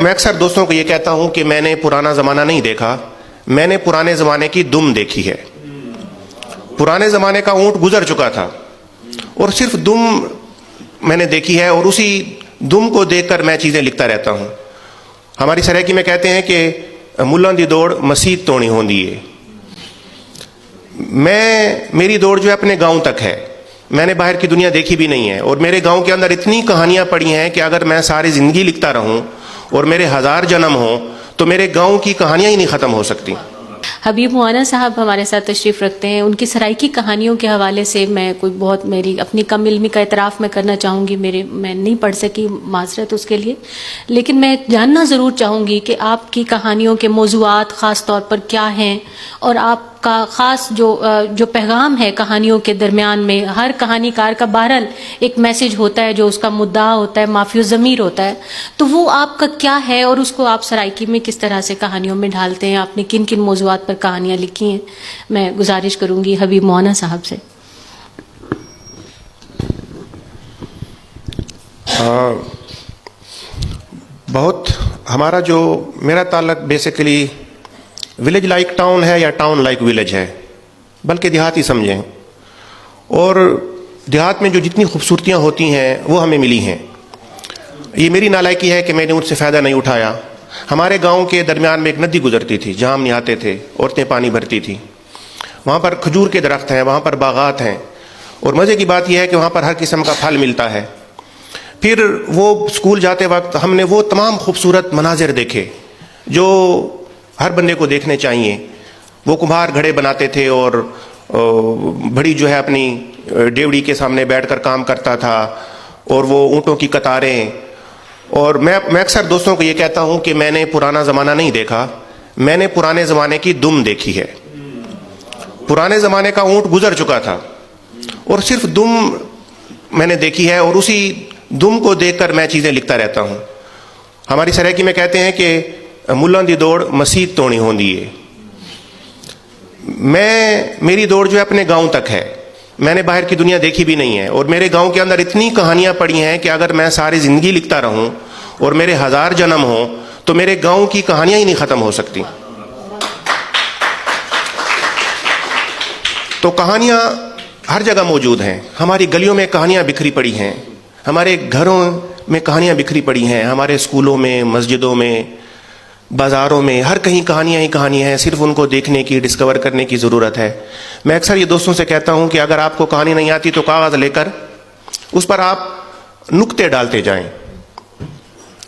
میں اکثر دوستوں کو یہ کہتا ہوں کہ میں نے پرانا زمانہ نہیں دیکھا، میں نے پرانے زمانے کی دم دیکھی ہے۔ پرانے زمانے کا اونٹ گزر چکا تھا اور صرف دم میں نے دیکھی ہے، اور اسی دم کو دیکھ کر میں چیزیں لکھتا رہتا ہوں۔ ہماری سرائکی میں کہتے ہیں کہ ملاں دی دوڑ مسیت تونی ہوندی ہے۔ میری دوڑ جو ہے اپنے گاؤں تک ہے، میں نے باہر کی دنیا دیکھی بھی نہیں ہے، اور میرے گاؤں کے اندر اتنی کہانیاں پڑی ہیں کہ اگر میں ساری زندگی لکھتا رہوں اور میرے 1000 جنم ہوں تو میرے گاؤں کی کہانیاں ہی نہیں ختم ہو سکتی۔ حبیب موانا صاحب ہمارے ساتھ تشریف رکھتے ہیں۔ ان کی سرائکی کہانیوں کے حوالے سے میں میری اپنی کم علمی کا اعتراف میں کرنا چاہوں گی، میں نہیں پڑھ سکی، معذرت اس کے لیے، لیکن میں جاننا ضرور چاہوں گی کہ آپ کی کہانیوں کے موضوعات خاص طور پر کیا ہیں، اور آپ کا خاص جو پیغام ہے کہانیوں کے درمیان میں۔ ہر کہانی کار کا بہرحال ایک میسج ہوتا ہے جو اس کا مدعا ہوتا ہے، مافی الضمیر ہوتا ہے، تو وہ آپ کا کیا ہے اور اس کو آپ سرائکی میں کس طرح سے کہانیوں میں ڈھالتے ہیں؟ آپ نے کن کن موضوعات پر کہانیاں لکھی ہیں؟ میں گزارش کروں گی حبیب موانا صاحب سے۔ بہت ہمارا جو میرا تعلق بیسیکلی ولیج لائک ٹاؤن ہے یا ٹاؤن لائک ولیج ہے، بلکہ دیہات ہی سمجھیں، اور دیہات میں جو جتنی خوبصورتیاں ہوتی ہیں وہ ہمیں ملی ہیں۔ یہ میری نالائکی ہے کہ میں نے ان سے فائدہ نہیں اٹھایا۔ ہمارے گاؤں کے درمیان میں ایک ندی گزرتی تھی جہاں ہم نہاتے تھے، عورتیں پانی بھرتی تھیں، وہاں پر کھجور کے درخت ہیں، وہاں پر باغات ہیں، اور مزے کی بات یہ ہے کہ وہاں پر ہر قسم کا پھل ملتا ہے۔ پھر وہ اسکول جاتے وقت ہم نے وہ تمام خوبصورت مناظر دیکھے جو ہر بندے کو دیکھنے چاہیے۔ وہ کمہار گھڑے بناتے تھے اور بڑی جو ہے اپنی ڈیوڑی کے سامنے بیٹھ کر کام کرتا تھا، اور وہ اونٹوں کی قطاریں۔ اور میں اکثر دوستوں کو یہ کہتا ہوں کہ میں نے پرانا زمانہ نہیں دیکھا، میں نے پرانے زمانے کی دم دیکھی ہے۔ پرانے زمانے کا اونٹ گزر چکا تھا اور صرف دم میں نے دیکھی ہے، اور اسی دم کو دیکھ کر میں چیزیں لکھتا رہتا ہوں۔ ہماری سرائکی میں کہتے ہیں کہ ملاں دی دوڑ مسیت تونی ہوندی ہے۔ میری دوڑ جو ہے اپنے گاؤں تک ہے، میں نے باہر کی دنیا دیکھی بھی نہیں ہے، اور میرے گاؤں کے اندر اتنی کہانیاں پڑی ہیں کہ اگر میں ساری زندگی لکھتا رہوں اور میرے 1000 جنم ہوں تو میرے گاؤں کی کہانیاں ہی نہیں ختم ہو سکتی۔ تو کہانیاں ہر جگہ موجود ہیں، ہماری گلیوں میں کہانیاں بکھری پڑی ہیں، ہمارے گھروں میں کہانیاں بکھری پڑی ہیں، ہمارے اسکولوں میں، مسجدوں میں، بازاروں میں، ہر کہیں کہانیاں ہی کہانیاں ہیں، صرف ان کو دیکھنے کی، ڈسکور کرنے کی ضرورت ہے۔ میں اکثر یہ دوستوں سے کہتا ہوں کہ اگر آپ کو کہانی نہیں آتی تو کاغذ لے کر اس پر آپ نکتے ڈالتے جائیں۔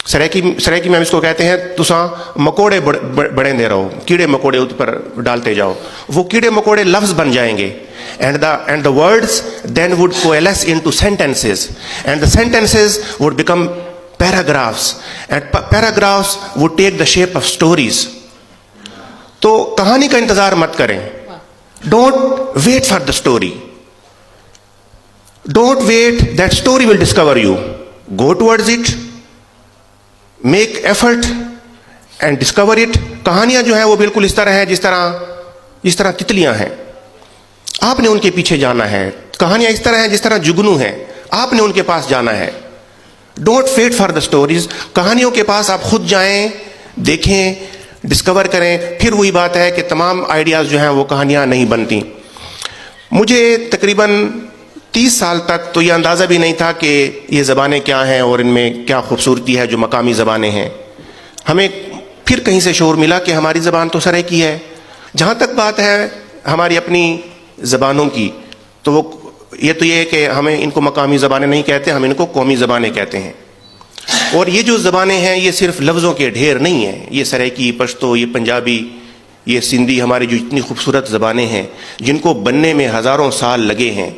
سرائکی میں ہم اس کو کہتے ہیں تساں مکوڑے بڑے دے رہو، کیڑے مکوڑے اس پر ڈالتے جاؤ، وہ کیڑے مکوڑے لفظ بن جائیں گے، and the words then would coalesce into sentences, and the sentences would become paragraphs, and paragraphs would take the shape of stories. تو کہانی کا انتظار مت کریں، don't wait for the story, don't wait, that story will discover you. Go towards it, make effort and discover it. کہانیاں جو ہیں وہ بالکل اس طرح ہیں جس طرح تتلیاں ہیں، آپ نے ان کے پیچھے جانا ہے۔ کہانیاں اس طرح ہیں جس طرح جگنو ہیں، آپ نے ان کے پاس جانا ہے۔ Don't wait for the stories, کہانیوں کے پاس آپ خود جائیں، دیکھیں، ڈسکور کریں۔ پھر وہی بات ہے کہ تمام آئیڈیاز جو ہیں وہ کہانیاں نہیں بنتی۔ مجھے تقریباً 30 سال تک تو یہ اندازہ بھی نہیں تھا کہ یہ زبانیں کیا ہیں اور ان میں کیا خوبصورتی ہے جو مقامی زبانیں ہیں۔ ہمیں پھر کہیں سے شعور ملا کہ ہماری زبان تو سرائکی ہے۔ جہاں تک بات ہے ہماری اپنی زبانوں کی، تو یہ ہے کہ ہمیں ان کو مقامی زبانیں نہیں کہتے، ہم ان کو قومی زبانیں کہتے ہیں۔ اور یہ جو زبانیں ہیں یہ صرف لفظوں کے ڈھیر نہیں ہیں، یہ سرائکی، پشتو، یہ پنجابی، یہ سندھی، ہماری جو اتنی خوبصورت زبانیں ہیں جن کو بننے میں ہزاروں سال لگے ہیں۔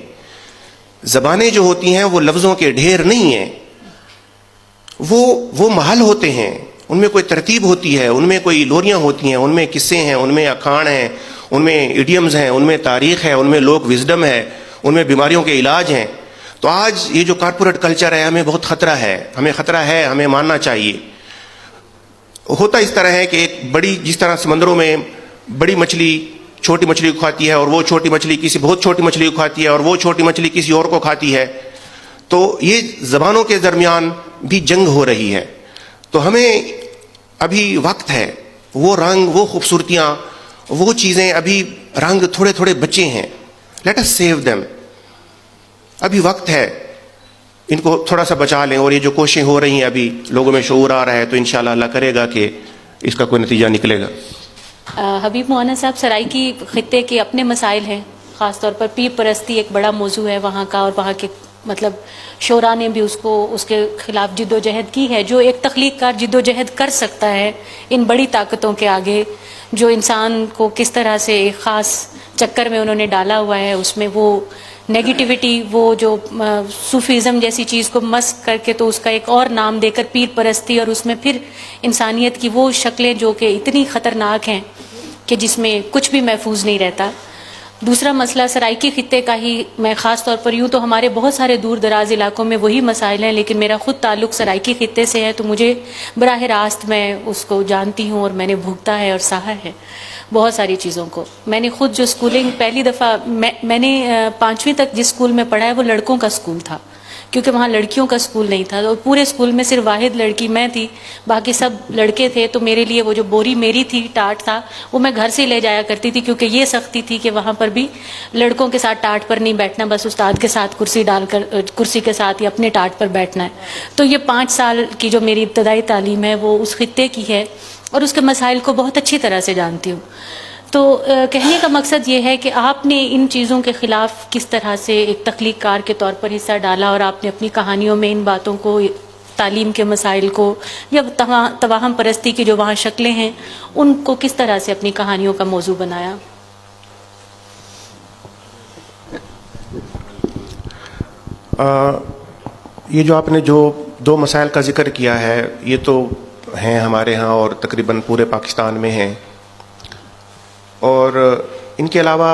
زبانیں جو ہوتی ہیں وہ لفظوں کے ڈھیر نہیں ہیں، وہ محل ہوتے ہیں، ان میں کوئی ترتیب ہوتی ہے، ان میں کوئی لوریاں ہوتی ہیں، ان میں قصے ہیں، ان میں اکھاڑ ہیں، ان میں ایڈیمز ہیں، ان میں تاریخ ہے، ان میں لوک وزڈم ہے، ان میں بیماریوں کے علاج ہیں۔ تو آج یہ جو کارپوریٹ کلچر ہے ہمیں بہت خطرہ ہے، ہمیں ماننا چاہیے۔ ہوتا اس طرح ہے کہ ایک بڑی، جس طرح سمندروں میں بڑی مچھلی چھوٹی مچھلی کو کھاتی ہے، اور وہ چھوٹی مچھلی کسی بہت چھوٹی مچھلی کو کھاتی ہے، اور وہ چھوٹی مچھلی کسی اور کو کھاتی ہے، تو یہ زبانوں کے درمیان بھی جنگ ہو رہی ہے۔ تو ہمیں ابھی وقت ہے، وہ رنگ، وہ خوبصورتیاں، وہ چیزیں، ابھی رنگ تھوڑے تھوڑے بچے ہیں، لیٹ اس سیو دیم. ابھی وقت ہے، ان کو تھوڑا سا بچا لیں. اور یہ جو کوششیں ہو رہی ہیں، ابھی لوگوں میں شعور آ رہا ہے، تو انشاءاللہ اللہ کرے گا کہ اس کا کوئی نتیجہ نکلے گا. حبیب مولانا صاحب، سرائکی خطے کے اپنے مسائل ہیں، خاص طور پر پیر پرستی ایک بڑا موضوع ہے وہاں کا، اور وہاں کے مطلب شعراء نے بھی اس کے خلاف جد و جہد کی ہے. جو ایک تخلیق کار جد و جہد کر سکتا ہے ان بڑی طاقتوں کے آگے، جو انسان کو کس طرح سے ایک خاص چکر میں انہوں نے ڈالا ہوا ہے، اس میں وہ نیگیٹیوٹی، وہ جو صوفیزم جیسی چیز کو مسخ کر کے تو اس کا ایک اور نام دے کر پیر پرستی، اور اس میں پھر انسانیت کی وہ شکلیں جو کہ اتنی خطرناک ہیں کہ جس میں کچھ بھی محفوظ نہیں رہتا. دوسرا مسئلہ سرائکی خطے کا ہی، میں خاص طور پر، یوں تو ہمارے بہت سارے دور دراز علاقوں میں وہی مسائل ہیں، لیکن میرا خود تعلق سرائکی خطے سے ہے، تو مجھے براہ راست میں اس کو جانتی ہوں، اور میں نے بھگتا ہے اور سہا ہے بہت ساری چیزوں کو. میں نے خود جو اسکولنگ پہلی دفعہ میں نے 5ویں تک جس اسکول میں پڑھا ہے وہ لڑکوں کا اسکول تھا، کیونکہ وہاں لڑکیوں کا اسکول نہیں تھا، اور پورے اسکول میں صرف واحد لڑکی میں تھی، باقی سب لڑکے تھے. تو میرے لیے وہ جو بوری میری تھی، ٹاٹ تھا، وہ میں گھر سے لے جایا کرتی تھی، کیونکہ یہ سختی تھی کہ وہاں پر بھی لڑکوں کے ساتھ ٹاٹ پر نہیں بیٹھنا، بس استاد کے ساتھ کرسی ڈال کر، کرسی کے ساتھ یا اپنے ٹاٹ پر بیٹھنا ہے. تو یہ 5 سال کی جو میری ابتدائی تعلیم ہے وہ اس خطے کی ہے، اور اس کے مسائل کو بہت اچھی طرح سے جانتی ہوں. تو کہنے کا مقصد یہ ہے کہ آپ نے ان چیزوں کے خلاف کس طرح سے ایک تخلیق کار کے طور پر حصہ ڈالا، اور آپ نے اپنی کہانیوں میں ان باتوں کو، تعلیم کے مسائل کو، یا توہم پرستی کی جو وہاں شکلیں ہیں، ان کو کس طرح سے اپنی کہانیوں کا موضوع بنایا؟ یہ جو آپ نے جو 2 مسائل کا ذکر کیا ہے، یہ تو ہیں ہمارے ہاں اور تقریباً پورے پاکستان میں ہیں. اور ان کے علاوہ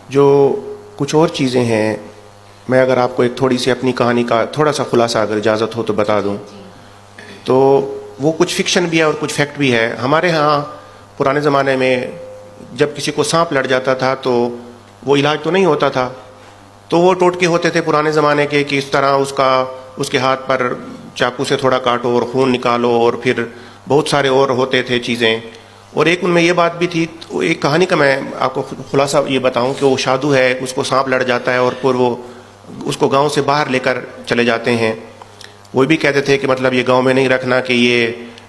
جو کچھ اور چیزیں ہیں، میں اگر آپ کو ایک تھوڑی سی اپنی کہانی کا تھوڑا سا خلاصہ اگر اجازت ہو تو بتا دوں، تو وہ کچھ فکشن بھی ہے اور کچھ فیکٹ بھی ہے. ہمارے ہاں پرانے زمانے میں جب کسی کو سانپ لڑ جاتا تھا تو وہ علاج تو نہیں ہوتا تھا، تو وہ ٹوٹکے ہوتے تھے پرانے زمانے کے کہ اس طرح اس کے ہاتھ پر چاقو سے تھوڑا کاٹو اور خون نکالو، اور پھر بہت سارے اور ہوتے تھے چیزیں. اور ایک ان میں یہ بات بھی تھی، ایک کہانی کا میں آپ کو خلاصہ یہ بتاؤں کہ وہ شادو ہے، اس کو سانپ لڑ جاتا ہے اور پھر وہ اس کو گاؤں سے باہر لے کر چلے جاتے ہیں. وہ بھی کہتے تھے کہ مطلب یہ گاؤں میں نہیں رکھنا، کہ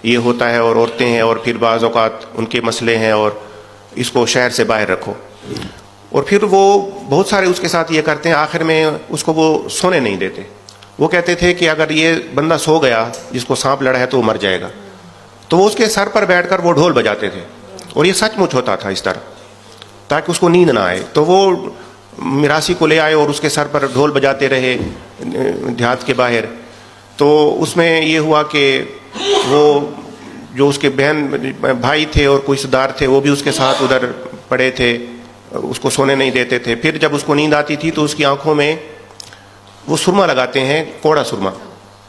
یہ ہوتا ہے، اور عورتیں ہیں، اور پھر بعض اوقات ان کے مسئلے ہیں، اور اس کو شہر سے باہر رکھو. اور پھر وہ بہت سارے اس کے ساتھ یہ کرتے ہیں، آخر میں اس کو وہ سونے نہیں دیتے. وہ کہتے تھے کہ اگر یہ بندہ سو گیا جس کو سانپ لڑا ہے تو وہ مر جائے گا. تو وہ اس کے سر پر بیٹھ کر وہ ڈھول بجاتے تھے، اور یہ سچ مچ ہوتا تھا اس طرح، تاکہ اس کو نیند نہ آئے. تو وہ میراثی کو لے آئے اور اس کے سر پر ڈھول بجاتے رہے دیہات کے باہر. تو اس میں یہ ہوا کہ وہ جو اس کے بھائی تھے اور کوئی رشتہ دار تھے، وہ بھی اس کے ساتھ ادھر پڑے تھے، اس کو سونے نہیں دیتے تھے. پھر جب اس کو نیند آتی تھی تو اس کی آنکھوں میں وہ سرما لگاتے ہیں، کوڑا سرما،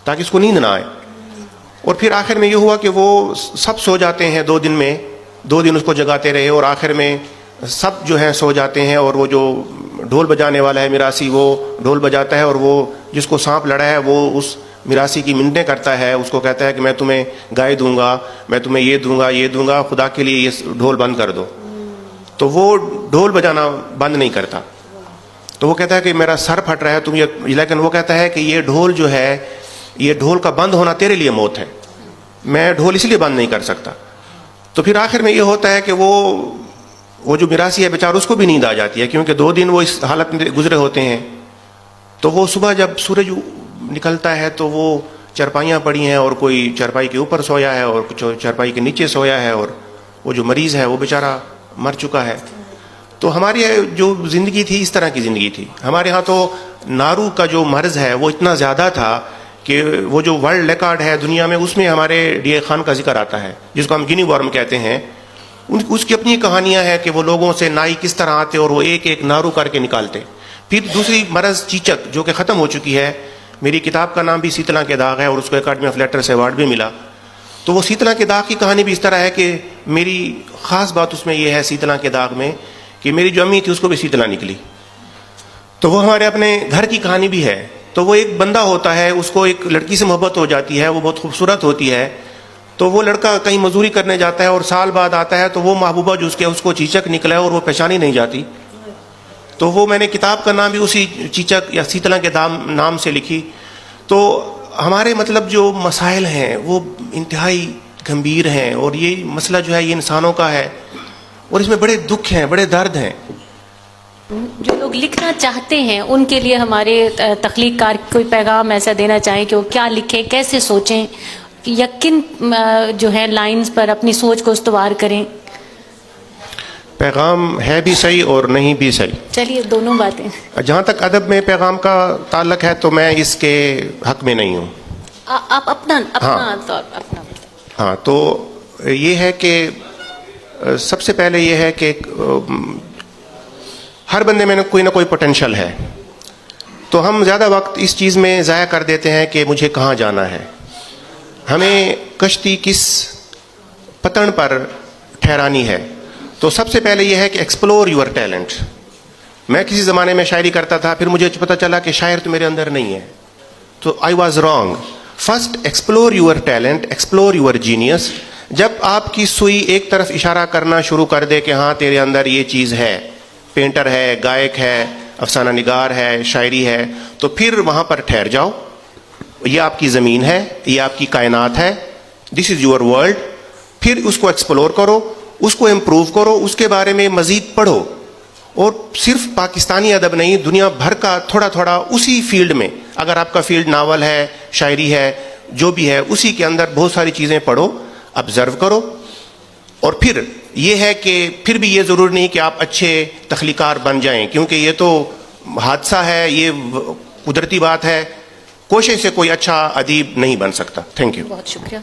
تاکہ اس کو نیند نہ آئے. اور پھر آخر میں یہ ہوا کہ وہ سب سو جاتے ہیں 2 دن میں، 2 دن اس کو جگاتے رہے، اور آخر میں سب جو ہیں سو جاتے ہیں. اور وہ جو ڈھول بجانے والا ہے میراثی، وہ ڈھول بجاتا ہے، اور وہ جس کو سانپ لڑا ہے وہ اس میراثی کی منتیں کرتا ہے، اس کو کہتا ہے کہ میں تمہیں گائے دوں گا، میں تمہیں یہ دوں گا، یہ دوں گا، خدا کے لیے یہ ڈھول بند کر دو. تو وہ ڈھول بجانا بند نہیں کرتا. تو وہ کہتا ہے کہ میرا سر پھٹ رہا ہے تم یہ، لیکن وہ کہتا ہے کہ یہ ڈھول جو ہے، یہ ڈھول کا بند ہونا تیرے لیے موت ہے، میں ڈھول اس لیے بند نہیں کر سکتا. تو پھر آخر میں یہ ہوتا ہے کہ وہ جو میراثی ہے بیچارہ، اس کو بھی نیند آ جاتی ہے، کیونکہ 2 دن وہ اس حالت میں گزرے ہوتے ہیں. تو وہ صبح جب سورج نکلتا ہے تو وہ چرپائیاں پڑی ہیں، اور کوئی چرپائی کے اوپر سویا ہے اور کچھ چرپائی کے نیچے سویا ہے، اور وہ جو مریض ہے وہ بیچارہ مر چکا ہے. تو ہماری جو زندگی تھی اس طرح کی زندگی تھی. ہمارے ہاں تو نارو کا جو مرض ہے وہ اتنا زیادہ تھا کہ وہ جو ورلڈ ریکارڈ ہے دنیا میں، اس میں ہمارے ڈی خان کا ذکر آتا ہے، جس کو ہم گنی ورم کہتے ہیں. اس کی اپنی کہانیاں ہیں کہ وہ لوگوں سے نائی کس طرح آتے اور وہ ایک ایک نارو کر کے نکالتے. پھر دوسری مرض چیچک جو کہ ختم ہو چکی ہے، میری کتاب کا نام بھی سیتلا کے داغ ہے، اور اس کو اکیڈمی آف لیٹرز ایوارڈ بھی ملا. تو وہ سیتلا کے داغ کی کہانی بھی اس طرح ہے کہ میری خاص بات اس میں یہ ہے سیتلا کے داغ میں کہ میری جو امی تھی اس کو بھی سیتلا نکلی. تو وہ ہمارے اپنے گھر کی کہانی بھی ہے. تو وہ ایک بندہ ہوتا ہے، اس کو ایک لڑکی سے محبت ہو جاتی ہے، وہ بہت خوبصورت ہوتی ہے، تو وہ لڑکا کہیں مزدوری کرنے جاتا ہے اور سال بعد آتا ہے تو وہ محبوبہ جو اس کو چیچک نکلا ہے اور وہ پہچانی نہیں جاتی. تو وہ میں نے کتاب کا نام بھی اسی چیچک یا سیتلا کے نام سے لکھی. تو ہمارے مطلب جو مسائل ہیں وہ انتہائی گمبھیر ہیں, اور یہ مسئلہ جو ہے یہ انسانوں کا ہے, اور اس میں بڑے دکھ ہیں, بڑے درد ہیں. جو لوگ لکھنا چاہتے ہیں ان کے لیے ہمارے تخلیق کار کوئی پیغام ایسا دینا چاہیں کہ وہ کیا لکھیں, کیسے سوچیں, یا کن جو ہے لائنز پر اپنی سوچ کو استوار کریں؟ پیغام ہے بھی صحیح اور نہیں بھی صحیح. چلیے دونوں باتیں. جہاں تک ادب میں پیغام کا تعلق ہے تو میں اس کے حق میں نہیں ہوں. آپ اپنا طور اپنا. ہاں, تو یہ ہے کہ سب سے پہلے یہ ہے کہ ہر بندے میں کوئی نہ کوئی پوٹینشل ہے. تو ہم زیادہ وقت اس چیز میں ضائع کر دیتے ہیں کہ مجھے کہاں جانا ہے. ہمیں کشتی کس پتن پر ٹھہرانی ہے. تو سب سے پہلے یہ ہے کہ ایکسپلور یور ٹیلنٹ. میں کسی زمانے میں شاعری کرتا تھا, پھر مجھے پتہ چلا کہ شاعر تو میرے اندر نہیں ہے, تو I was wrong. First explore your talent, explore your genius. جب آپ کی سوئی ایک طرف اشارہ کرنا شروع کر دے کہ ہاں تیرے اندر یہ چیز ہے, پینٹر ہے, گائک ہے, افسانہ نگار ہے, شاعری ہے, تو پھر وہاں پر ٹھہر جاؤ. یہ آپ کی زمین ہے, یہ آپ کی کائنات ہے, دس از یور ورلڈ. پھر اس کو ایکسپلور کرو, اس کو امپروو کرو, اس کے بارے میں مزید پڑھو. اور صرف پاکستانی ادب نہیں, دنیا بھر کا تھوڑا تھوڑا اسی فیلڈ میں, اگر آپ کا فیلڈ ناول ہے, شاعری ہے, جو بھی ہے, اسی کے اندر بہت ساری چیزیں پڑھو, آبزرو کرو. اور پھر یہ ہے کہ پھر بھی یہ ضروری نہیں کہ آپ اچھے تخلیقار بن جائیں, کیونکہ یہ تو حادثہ ہے, یہ قدرتی بات ہے. کوشش سے کوئی اچھا ادیب نہیں بن سکتا. Thank you. بہت شکریہ.